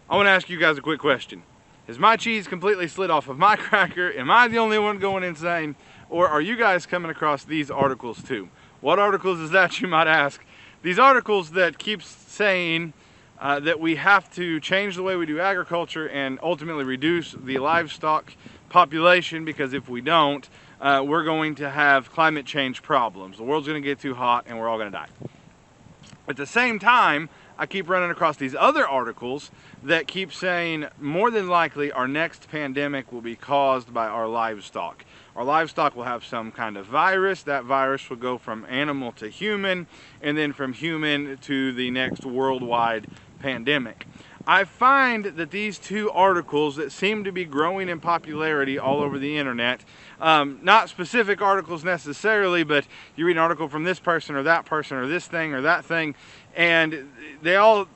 I want to ask you guys a quick question. Is my cheese completely slid off of my cracker? Am I the only one going insane? Or are you guys coming across these articles too? What articles is that, you might ask? These articles that keep saying that we have to change the way we do agriculture and ultimately reduce the livestock population, because if we don't, we're going to have climate change problems. The world's going to get too hot and we're all going to die. At the same time, I keep running across these other articles that keep saying more than likely our next pandemic will be caused by our livestock. Our livestock will have some kind of virus. That virus will go from animal to human, and then from human to the next worldwide pandemic. I find that these two articles that seem to be growing in popularity all over the internet, not specific articles necessarily, but you read an article from this person or that person or this thing or that thing, and they all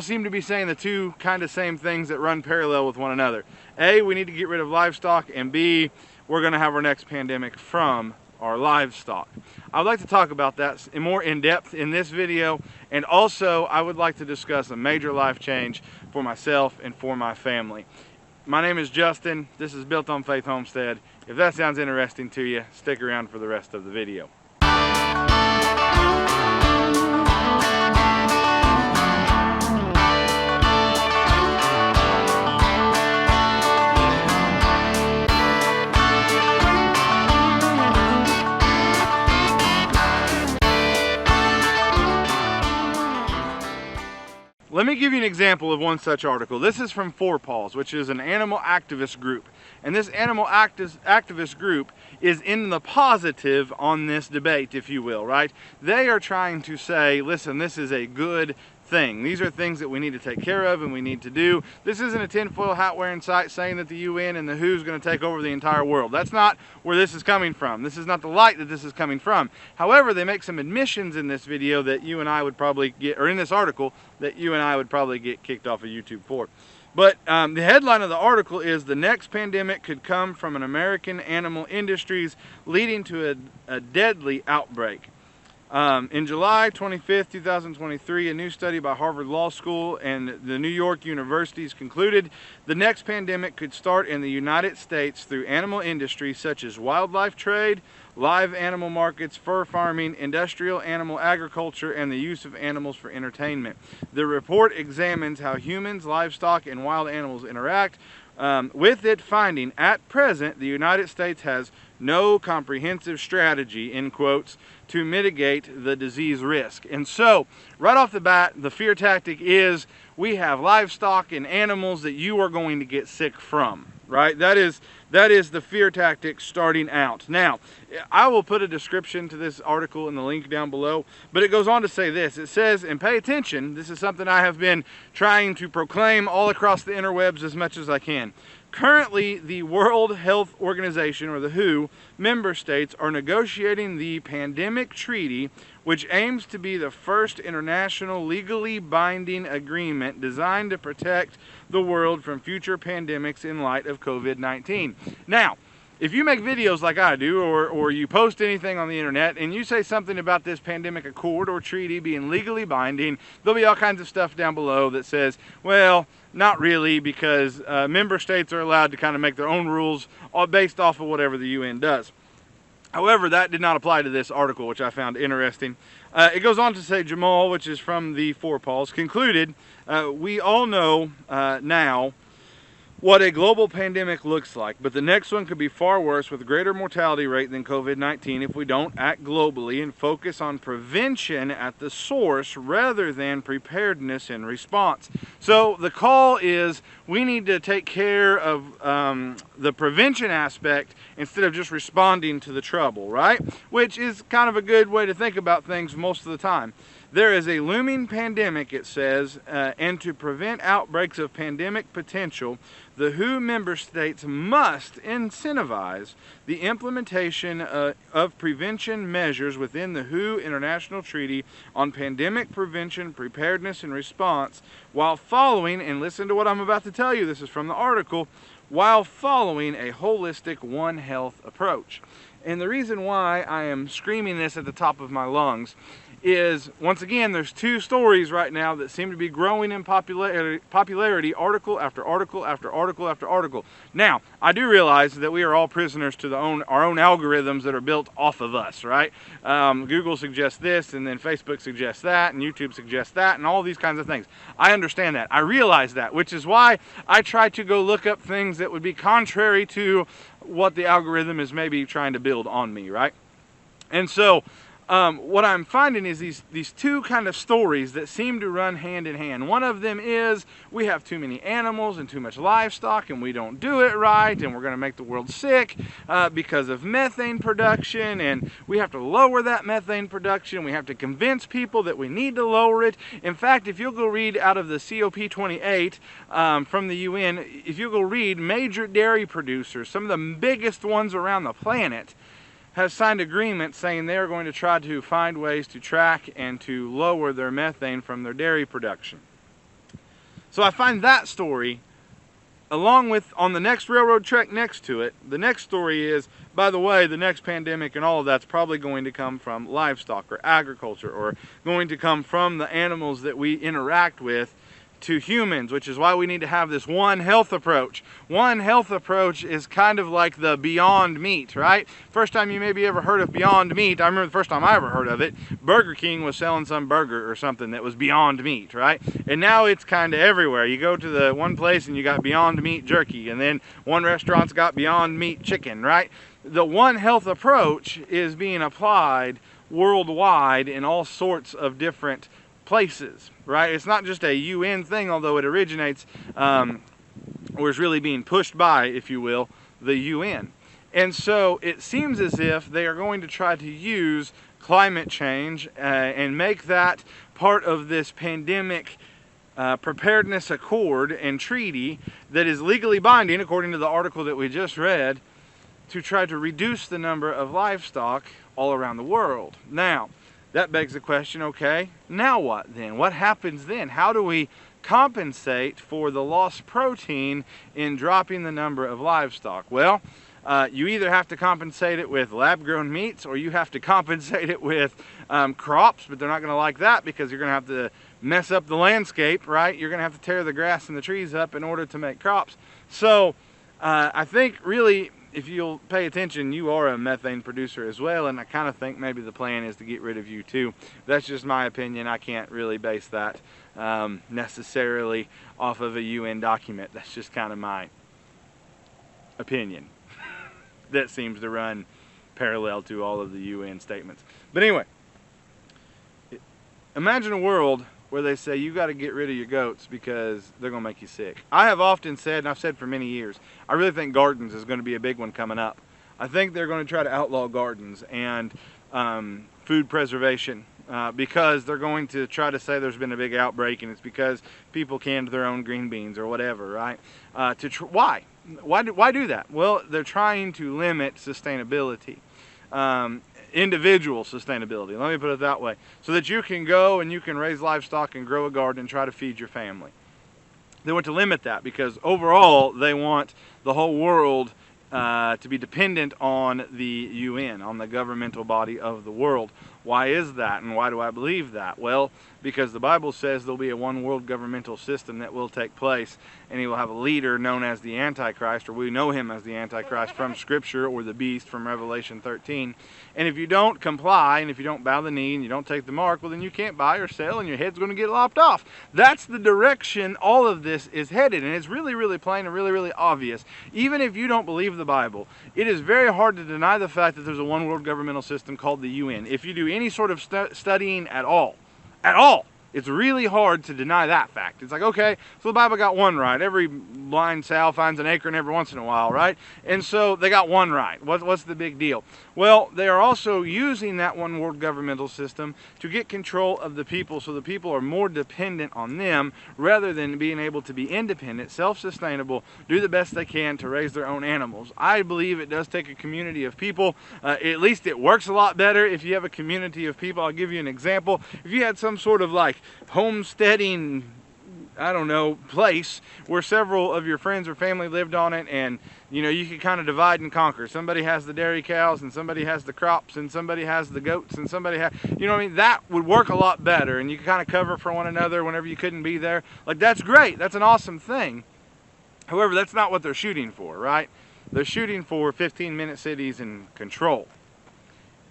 seem to be saying the two kind of same things that run parallel with one another. A, we need to get rid of livestock, and B, we're going to have our next pandemic from our livestock. I would like to talk about that more in depth in this video, and also I would like to discuss a major life change for myself and for my family. My name is Justin. This is Built on Faith Homestead. If that sounds interesting to you, stick around for the rest of the video. Let me give you an example of one such article. This is from Four Paws, which is an animal activist group. And this animal activist group is in the positive on this debate, if you will, right? They are trying to say, listen, this is a good thing. These are things that we need to take care of and we need to do. This isn't a tinfoil hat wearing site saying that the UN and the WHO is going to take over the entire world. That's not where this is coming from. This is not the light that this is coming from. However, they make some admissions in this video that you and I would probably get, or in this article, that you and I would probably get kicked off of YouTube for. But the headline of the article is, "The next pandemic could come from an American animal industries leading to a deadly outbreak." In July 25th, 2023, a new study by Harvard Law School and the New York universities concluded the next pandemic could start in the United States through animal industries such as wildlife trade, live animal markets, fur farming, industrial animal agriculture, and the use of animals for entertainment. The report examines how humans, livestock, and wild animals interact. With it finding, at present, the United States has no comprehensive strategy, in quotes, to mitigate the disease risk. And so, right off the bat, the fear tactic is we have livestock and animals that you are going to get sick from, right? That is the fear tactic starting out. Now, I will put a description to this article in the link down below, but it goes on to say this. It says, and pay attention, this is something I have been trying to proclaim all across the interwebs as much as I can. Currently, the World Health Organization, or the WHO, member states are negotiating the Pandemic Treaty, which aims to be the first international legally binding agreement designed to protect the world from future pandemics in light of COVID-19. Now, if you make videos like I do, or you post anything on the internet, and you say something about this pandemic accord or treaty being legally binding, there'll be all kinds of stuff down below that says, well, not really, because member states are allowed to kind of make their own rules based off of whatever the UN does. However, that did not apply to this article, which I found interesting. It goes on to say, Jamal, which is from the Four Paws, concluded, we all know now what a global pandemic looks like, but the next one could be far worse with a greater mortality rate than COVID-19 if we don't act globally and focus on prevention at the source rather than preparedness in response. So the call is we need to take care of the prevention aspect instead of just responding to the trouble, right? Which is kind of a good way to think about things most of the time. There is a looming pandemic, it says, and to prevent outbreaks of pandemic potential, the WHO member states must incentivize the implementation of prevention measures within the WHO International Treaty on Pandemic Prevention, Preparedness, and Response, while following, and listen to what I'm about to tell you, this is from the article, while following a holistic One Health approach. And the reason why I am screaming this at the top of my lungs is, once again, there's two stories right now that seem to be growing in popularity, article after article after article after article. Now, I do realize that we are all prisoners to our own algorithms that are built off of us, right? Google suggests this, and then Facebook suggests that, and YouTube suggests that, and all these kinds of things. I understand that. I realize that, which is why I try to go look up things that would be contrary to what the algorithm is maybe trying to build on me, right? And so, what I'm finding is these two kind of stories that seem to run hand in hand. One of them is we have too many animals and too much livestock and we don't do it right and we're going to make the world sick because of methane production, and we have to lower that methane production. We have to convince people that we need to lower it. In fact, if you'll go read out of the COP28 from the UN, if you'll go read major dairy producers, some of the biggest ones around the planet, have signed agreements saying they are going to try to find ways to track and to lower their methane from their dairy production. So I find that story, along with on the next railroad track next to it, the next story is, by the way, the next pandemic and all of that's probably going to come from livestock or agriculture, or going to come from the animals that we interact with to humans, which is why we need to have this One Health approach. One Health approach is kind of like the Beyond Meat, right? First time you maybe ever heard of Beyond Meat, I remember the first time I ever heard of it, Burger King was selling some burger or something that was Beyond Meat, right? And now it's kind of everywhere. You go to the one place and you got Beyond Meat jerky, and then one restaurant's got Beyond Meat chicken, right? The One Health approach is being applied worldwide in all sorts of different places, right? It's not just a UN thing, although it originates or is really being pushed by, if you will, the UN. And so it seems as if they are going to try to use climate change and make that part of this pandemic preparedness accord and treaty that is legally binding, according to the article that we just read, to try to reduce the number of livestock all around the world. Now, that begs the question, okay, now what then? What happens then? How do we compensate for the lost protein in dropping the number of livestock? Well, you either have to compensate it with lab-grown meats, or you have to compensate it with crops, but they're not going to like that because you're going to have to mess up the landscape, right? You're going to have to tear the grass and the trees up in order to make crops. So I think really, if you'll pay attention, you are a methane producer as well, and I kind of think maybe the plan is to get rid of you too. That's just my opinion. I can't really base that necessarily off of a UN document. That's just kind of my opinion. That seems to run parallel to all of the UN statements. But anyway, imagine a world where they say you got to get rid of your goats because they're going to make you sick. I have often said, and I've said for many years, I really think gardens is going to be a big one coming up. I think they're going to try to outlaw gardens and food preservation because they're going to try to say there's been a big outbreak and it's because people canned their own green beans or whatever, right? Why? Why do that? Well, they're trying to limit sustainability. Individual sustainability, let me put it that way, so that you can go and you can raise livestock and grow a garden and try to feed your family. They want to limit that because overall they want the whole world to be dependent on the UN, on the governmental body of the world. Why is that, and why do I believe that? Well, because the Bible says there'll be a one world governmental system that will take place, and he will have a leader known as the Antichrist, or we know him as the Antichrist from Scripture, or the beast from Revelation 13. And if you don't comply, and if you don't bow the knee, and you don't take the mark, well then you can't buy or sell, and your head's going to get lopped off. That's the direction all of this is headed, and it's really, really plain and really, really obvious. Even if you don't believe the Bible, it is very hard to deny the fact that there's a one world governmental system called the UN. If you do any sort of studying at all, it's really hard to deny that fact. It's like, okay, so the Bible got one right. Every blind sow finds an acorn every once in a while, right? And so they got one right. What's the big deal? Well, they are also using that one world governmental system to get control of the people, so the people are more dependent on them rather than being able to be independent, self-sustainable, do the best they can to raise their own animals. I believe it does take a community of people. At least it works a lot better if you have a community of people. I'll give you an example. If you had some sort of like homesteading I don't know, place where several of your friends or family lived on it, and you know, you could kind of divide and conquer. Somebody has the dairy cows, and somebody has the crops, and somebody has the goats, and somebody has, you know what I mean? That would work a lot better, and you could kind of cover for one another whenever you couldn't be there. Like, that's great. That's an awesome thing. However, that's not what they're shooting for, right? They're shooting for 15-minute cities and control.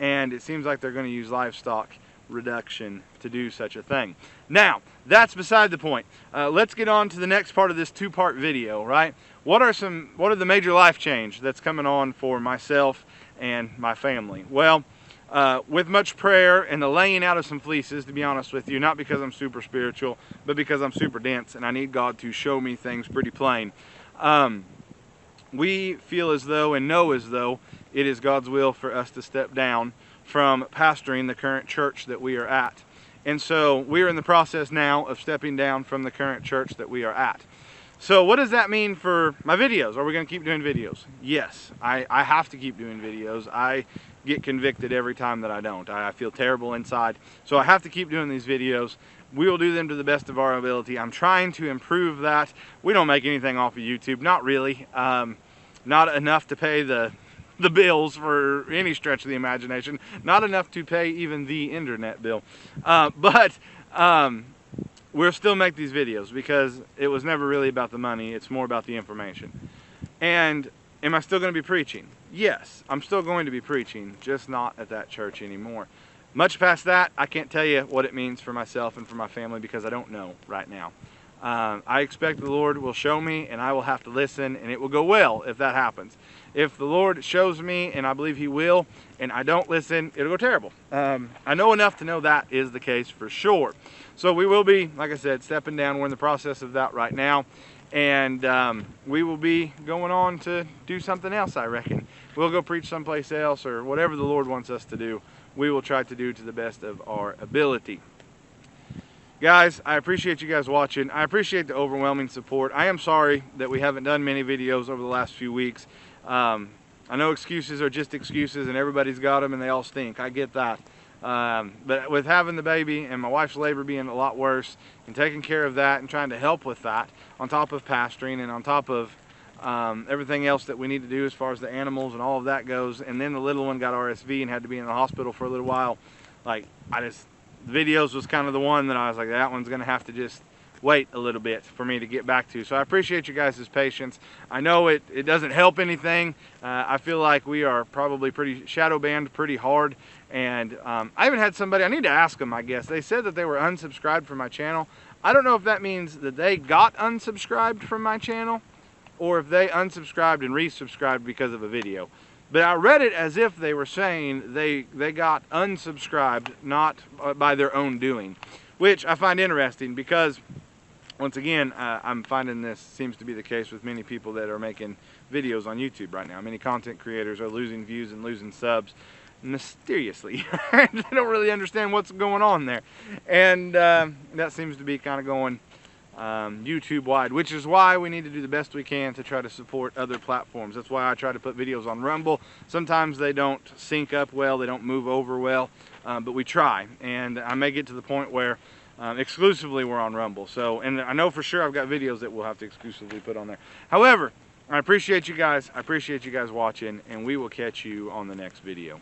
And it seems like they're going to use livestock reduction to do such a thing. Now, that's beside the point. Let's get on to the next part of this two-part video, right? What are the major life change that's coming on for myself and my family? Well, with much prayer and the laying out of some fleeces, to be honest with you, not because I'm super spiritual, but because I'm super dense and I need God to show me things pretty plain. We feel as though and know as though it is God's will for us to step down from pastoring the current church that we are at. And so we are in the process now of stepping down from the current church that we are at. So what does that mean for my videos? Are we going to keep doing videos? Yes, I have to keep doing videos. I get convicted every time that I don't. I feel terrible inside. So I have to keep doing these videos. We will do them to the best of our ability. I'm trying to improve that. We don't make anything off of YouTube. Not really. Not enough to pay the bills for any stretch of the imagination. Not enough to pay even the internet bill. But we'll still make these videos because it was never really about the money. It's more about the information. And am I still going to be preaching? Yes, I'm still going to be preaching, just not at that church anymore. Much past that, I can't tell you what it means for myself and for my family because I don't know right now. I expect the Lord will show me and I will have to listen, and it will go well if that happens. If the Lord shows me, and I believe He will, and I don't listen, it'll go terrible. I know enough to know that is the case for sure. So we will be, like I said, stepping down. We're in the process of that right now. And we will be going on to do something else, I reckon. We'll go preach someplace else, or whatever the Lord wants us to do, we will try to do to the best of our ability. Guys, I appreciate you guys watching. I appreciate the overwhelming support. I am sorry that we haven't done many videos over the last few weeks. I know excuses are just excuses, and everybody's got them and they all stink. I get that. But with having the baby and my wife's labor being a lot worse, and taking care of that and trying to help with that, on top of pastoring and on top of everything else that we need to do as far as the animals and all of that goes, and then the little one got RSV and had to be in the hospital for a little while, like, the videos was kind of the one that I was like, that one's going to have to just wait a little bit for me to get back to. So I appreciate you guys' patience. I know it doesn't help anything. I feel like we are probably pretty shadow banned pretty hard. And I even had somebody, I need to ask them, I guess. They said that they were unsubscribed from my channel. I don't know if that means that they got unsubscribed from my channel or if they unsubscribed and resubscribed because of a video. But I read it as if they were saying they got unsubscribed, not by their own doing, which I find interesting because, once again, I'm finding this seems to be the case with many people that are making videos on YouTube right now. Many content creators are losing views and losing subs mysteriously. They don't really understand what's going on there. And that seems to be kind of going YouTube wide, which is why we need to do the best we can to try to support other platforms. That's why I try to put videos on Rumble. Sometimes they don't sync up well, they don't move over well, but we try. And I may get to the point where exclusively we're on Rumble. So, and I know for sure I've got videos that we'll have to exclusively put on there. However, I appreciate you guys. I appreciate you guys watching, and we will catch you on the next video.